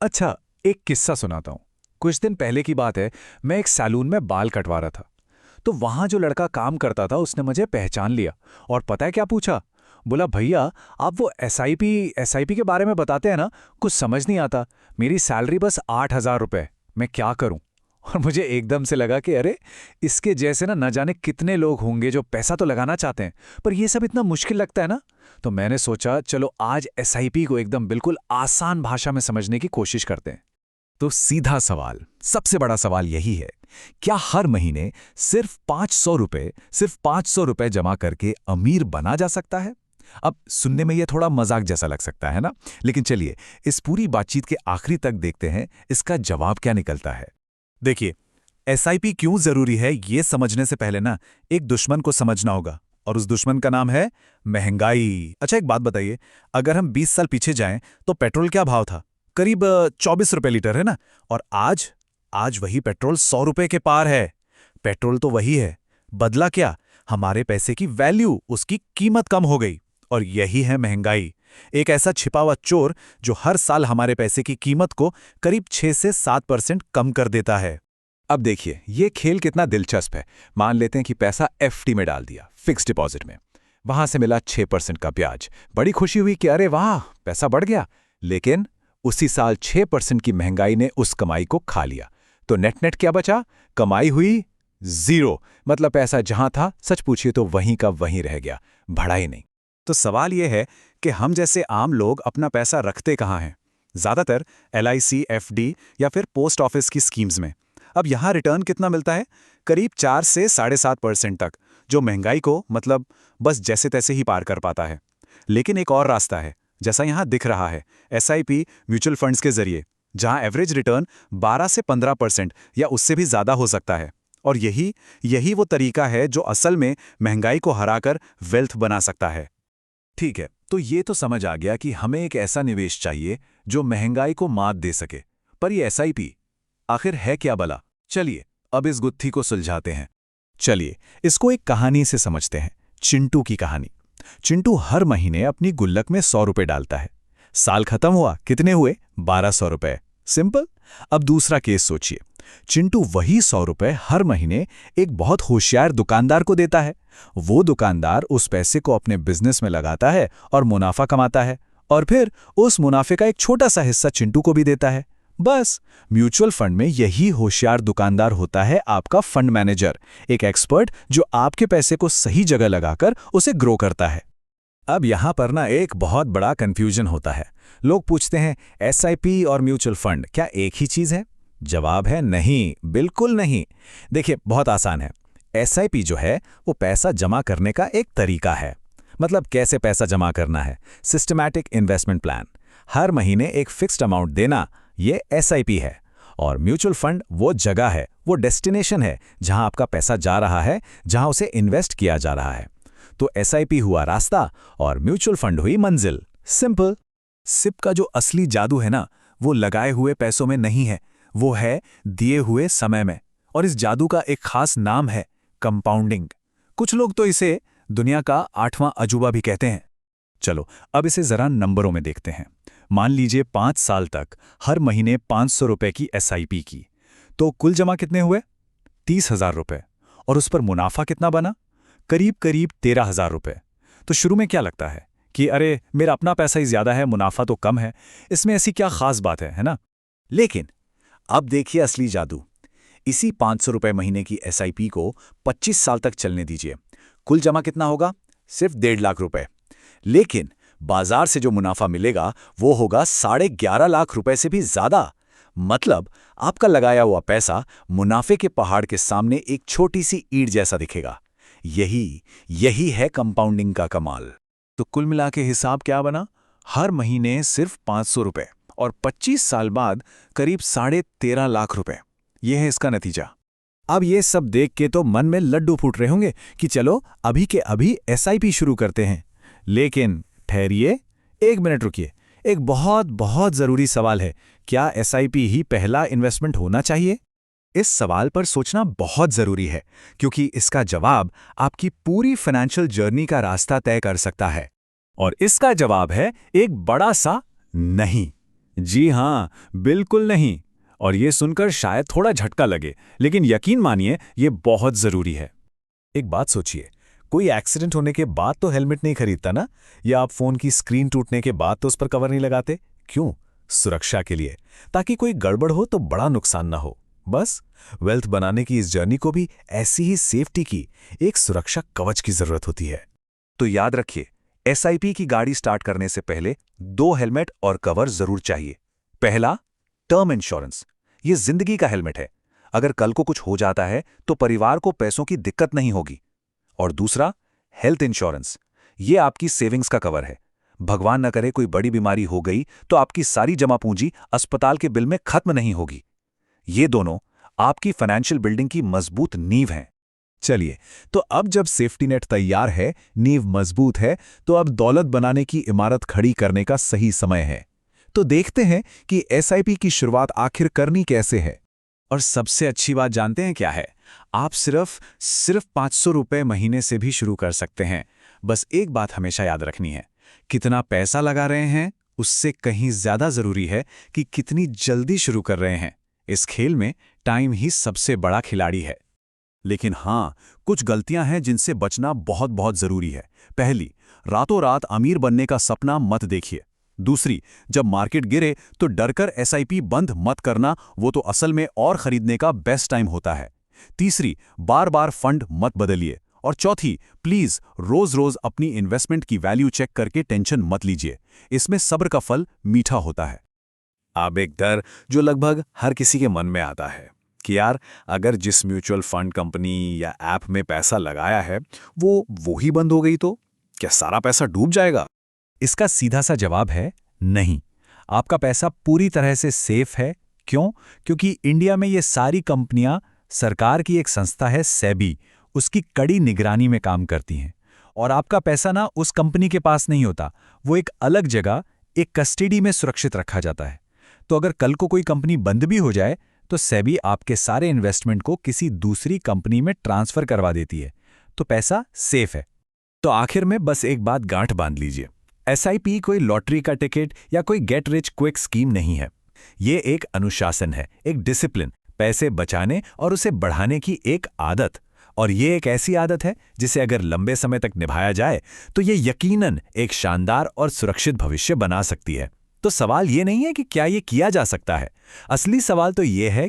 अच्छा, एक किस्सा सुनाता हूँ। कुछ दिन पहले की बात है, मैं एक सैलून में बाल कटवा रहा था। तो वहां जो लड़का काम करता था उसने मुझे पहचान लिया और पता है क्या पूछा? बोला, भैया, आप वो एसआईपी एसआईपी के बारे में बताते हैं ना, कुछ समझ नहीं आता। मेरी सैलरी बस 8,000 रुपए, मैं क्या करूं? और मुझे एकदम से लगा कि अरे, इसके जैसे ना न जाने कितने लोग होंगे जो पैसा तो लगाना चाहते हैं, पर ये सब इतना मुश्किल लगता है ना। तो मैंने सोचा चलो आज एसआईपी को एकदम बिल्कुल आसान भाषा में समझने की कोशिश करते हैं। तो सीधा सवाल, सबसे बड़ा सवाल यही है, क्या हर महीने सिर्फ 500 रुपए जमा करके अमीर बना जा सकता है? अब सुनने में यह थोड़ा मजाक जैसा लग सकता है ना, लेकिन चलिए इस पूरी बातचीत के आखिरी तक देखते हैं इसका जवाब क्या निकलता है। देखिए, एसआईपी क्यों जरूरी है ये समझने से पहले ना एक दुश्मन को समझना होगा, और उस दुश्मन का नाम है महंगाई। अच्छा, एक बात बताइए, अगर हम 20 साल पीछे जाएं तो पेट्रोल क्या भाव था? करीब 24 रुपए लीटर, है ना? और आज आज वही पेट्रोल 100 रुपए के पार है। पेट्रोल तो वही है, बदला क्या? हमारे पैसे की वैल्यू, उसकी कीमत कम हो गई। और यही है महंगाई, एक ऐसा छिपा हुआ चोर जो हर साल हमारे पैसे की कीमत को करीब 6 से 7% कम कर देता है। अब देखिए ये खेल कितना दिलचस्प है। मान लेते हैं कि पैसा एफडी में डाल दिया, फिक्स डिपॉजिट में। वहां से मिला 6% का ब्याज, बड़ी खुशी हुई कि अरे वाह, पैसा बढ़ गया। लेकिन उसी साल 6% की महंगाई ने उस कमाई को खा लिया। तो नेट नेट क्या बचा? कमाई हुई जीरो। मतलब पैसा जहां था, सच पूछिए तो वहीं का वहीं रह गया, बढ़ा ही नहीं। तो सवाल यह है कि हम जैसे आम लोग अपना पैसा रखते कहाँ हैं? ज्यादातर एलआईसी, एफडी या फिर पोस्ट ऑफिस की स्कीम्स में। अब यहां रिटर्न कितना मिलता है? करीब 4 से 7.5% तक, जो महंगाई को मतलब बस जैसे तैसे ही पार कर पाता है। लेकिन एक और रास्ता है, जैसा यहां दिख रहा है, एसआईपी म्यूचुअल फंड्स के जरिए, जहां एवरेज रिटर्न 12 से 15% या उससे भी ज्यादा हो सकता है। और यही यही वो तरीका है जो असल में महंगाई को हराकर वेल्थ बना सकता है। ठीक है, तो ये तो समझ आ गया कि हमें एक ऐसा निवेश चाहिए जो महंगाई को मात दे सके। पर ये एसआईपी आखिर है क्या भला? चलिए अब इस गुत्थी को सुलझाते हैं। चलिए इसको एक कहानी से समझते हैं, चिंटू की कहानी। चिंटू हर महीने अपनी गुल्लक में 100 रुपए डालता है। साल खत्म हुआ, कितने हुए? 1200 रुपए। सिंपल। अब दूसरा केस सोचिए। चिंटू वही 100 रुपए हर महीने एक बहुत होशियार दुकानदार को देता है। वो दुकानदार उस पैसे को अपने बिजनेस में लगाता है और मुनाफा कमाता है, और फिर उस मुनाफे का एक छोटा सा हिस्सा चिंटू को भी देता है। बस म्यूचुअल फंड में यही होशियार दुकानदार होता है आपका फंड मैनेजर, एक एक्सपर्ट जो आपके पैसे को सही जगह लगाकर उसे ग्रो करता है। अब यहां पर ना एक बहुत बड़ा कंफ्यूजन होता है। लोग पूछते हैं, एसआईपी और म्यूचुअल फंड क्या एक ही चीज है? जवाब है नहीं, बिल्कुल नहीं। देखिए बहुत आसान है। एसआईपी जो है वो पैसा जमा करने का एक तरीका है। मतलब कैसे पैसा जमा करना है? Systematic investment plan. हर महीने एक फिक्स्ड अमाउंट देना, ये एसआईपी है। और म्यूचुअल फंड वो जगह है, वो डेस्टिनेशन है जहां आपका पैसा जा रहा है, जहां उसे इन्वेस्ट किया जा रहा है। तो एसआईपी हुआ रास्ता और म्यूचुअल फंड हुई मंजिल। सिंपल। सिप का जो असली जादू है ना, वो लगाए हुए पैसों में नहीं है, वो है दिए हुए समय में। और इस जादू का एक खास नाम है, कंपाउंडिंग। कुछ लोग तो इसे दुनिया का 8वां अजूबा भी कहते हैं। चलो अब इसे जरा नंबरों में देखते हैं। मान लीजिए 5 साल तक हर महीने 500 रुपए की एसआईपी की, तो कुल जमा कितने हुए? 30,000 रुपए। और उस पर मुनाफा कितना बना? करीब करीब 13,000 रुपए। तो शुरू में क्या लगता है कि अरे मेरा अपना पैसा ही ज्यादा है, मुनाफा तो कम है, इसमें ऐसी क्या खास बात है ना? लेकिन अब देखिए असली जादू। इसी 500 रुपए महीने की एसआईपी को 25 साल तक चलने दीजिए। कुल जमा कितना होगा? सिर्फ 1.5 लाख रुपए। लेकिन बाजार से जो मुनाफा मिलेगा वो होगा 11.5 लाख रुपए से भी ज्यादा। मतलब आपका लगाया हुआ पैसा मुनाफे के पहाड़ के सामने एक छोटी सी ईंट जैसा दिखेगा। यही यही है कंपाउंडिंग का कमाल। तो कुल मिला के हिसाब क्या बना? हर महीने सिर्फ 500 रुपए और 25 साल बाद करीब 13.5 लाख रुपए। यह है इसका नतीजा। अब ये सब देख के तो मन में लड्डू फूट रहे होंगे कि चलो अभी के अभी एसआईपी शुरू करते हैं। लेकिन ठहरिए, एक मिनट रुकिए। एक बहुत बहुत जरूरी सवाल है, क्या एसआईपी ही पहला इन्वेस्टमेंट होना चाहिए? इस सवाल पर सोचना बहुत जरूरी है, क्योंकि इसका जवाब आपकी पूरी फाइनेंशियल जर्नी का रास्ता तय कर सकता है। और इसका जवाब है एक बड़ा सा नहीं। जी हाँ, बिल्कुल नहीं। और ये सुनकर शायद थोड़ा झटका लगे, लेकिन यकीन मानिए ये बहुत ज़रूरी है। एक बात सोचिए, कोई एक्सीडेंट होने के बाद तो हेलमेट नहीं खरीदता ना, या आप फोन की स्क्रीन टूटने के बाद तो उस पर कवर नहीं लगाते? क्यों? सुरक्षा के लिए, ताकि कोई गड़बड़ हो तो बड़ा नुकसान ना हो। बस वेल्थ बनाने की इस जर्नी को भी ऐसी ही सेफ्टी की एक सुरक्षा कवच की जरूरत होती है। तो याद रखिए, एसआईपी की गाड़ी स्टार्ट करने से पहले 2 हेलमेट और कवर जरूर चाहिए। पहला, टर्म इंश्योरेंस। ये जिंदगी का हेलमेट है। अगर कल को कुछ हो जाता है तो परिवार को पैसों की दिक्कत नहीं होगी। और दूसरा, हेल्थ इंश्योरेंस। ये आपकी सेविंग्स का कवर है। भगवान न करे कोई बड़ी बीमारी हो गई तो आपकी सारी जमा पूंजी अस्पताल के बिल में खत्म नहीं होगी। ये दोनों आपकी फाइनेंशियल बिल्डिंग की मजबूत नींव हैं। चलिए, तो अब जब सेफ्टी नेट तैयार है, नींव मजबूत है, तो अब दौलत बनाने की इमारत खड़ी करने का सही समय है। तो देखते हैं कि एसआईपी की शुरुआत आखिर करनी कैसे है। और सबसे अच्छी बात जानते हैं क्या है? आप सिर्फ 500 रुपए महीने से भी शुरू कर सकते हैं। बस एक बात हमेशा याद रखनी है, कितना पैसा लगा रहे हैं उससे कहीं ज्यादा जरूरी है कि कितनी जल्दी शुरू कर रहे हैं। इस खेल में टाइम ही सबसे बड़ा खिलाड़ी है। लेकिन हाँ, कुछ गलतियां हैं जिनसे बचना बहुत बहुत जरूरी है। पहली, रातों रात अमीर बनने का सपना मत देखिए। दूसरी, जब मार्केट गिरे तो डरकर एसआईपी बंद मत करना, वो तो असल में और खरीदने का बेस्ट टाइम होता है। तीसरी, बार बार फंड मत बदलिए। और चौथी, प्लीज रोज रोज अपनी इन्वेस्टमेंट की वैल्यू चेक करके टेंशन मत लीजिए। इसमें सब्र का फल मीठा होता है। अब एक डर जो लगभग हर किसी के मन में आता है कि यार, अगर जिस म्यूचुअल फंड कंपनी या ऐप में पैसा लगाया है वो ही बंद हो गई तो क्या सारा पैसा डूब जाएगा? इसका सीधा सा जवाब है नहीं। आपका पैसा पूरी तरह से सेफ है। क्यों? क्योंकि इंडिया में ये सारी कंपनियां सरकार की एक संस्था है सेबी, उसकी कड़ी निगरानी में काम करती हैं। और आपका पैसा ना उस कंपनी के पास नहीं होता, वो एक अलग जगह, एक कस्टडी में सुरक्षित रखा जाता है। तो अगर कल को कोई कंपनी बंद भी हो जाए तो सेबी आपके सारे इन्वेस्टमेंट को किसी दूसरी कंपनी में ट्रांसफर करवा देती है। तो पैसा सेफ है। तो आखिर में बस एक बात गांठ बांध लीजिए, एसआईपी कोई लॉटरी का टिकट या कोई गेट रिच क्विक स्कीम नहीं है। ये एक अनुशासन है, एक डिसिप्लिन, पैसे बचाने और उसे बढ़ाने की एक आदत। और ये एक ऐसी आदत है जिसे अगर लंबे समय तक निभाया जाए तो ये यकीनन एक शानदार और सुरक्षित भविष्य बना सकती है। तो सवाल ये नहीं है कि क्या ये किया जा सकता है, असली सवाल तो ये है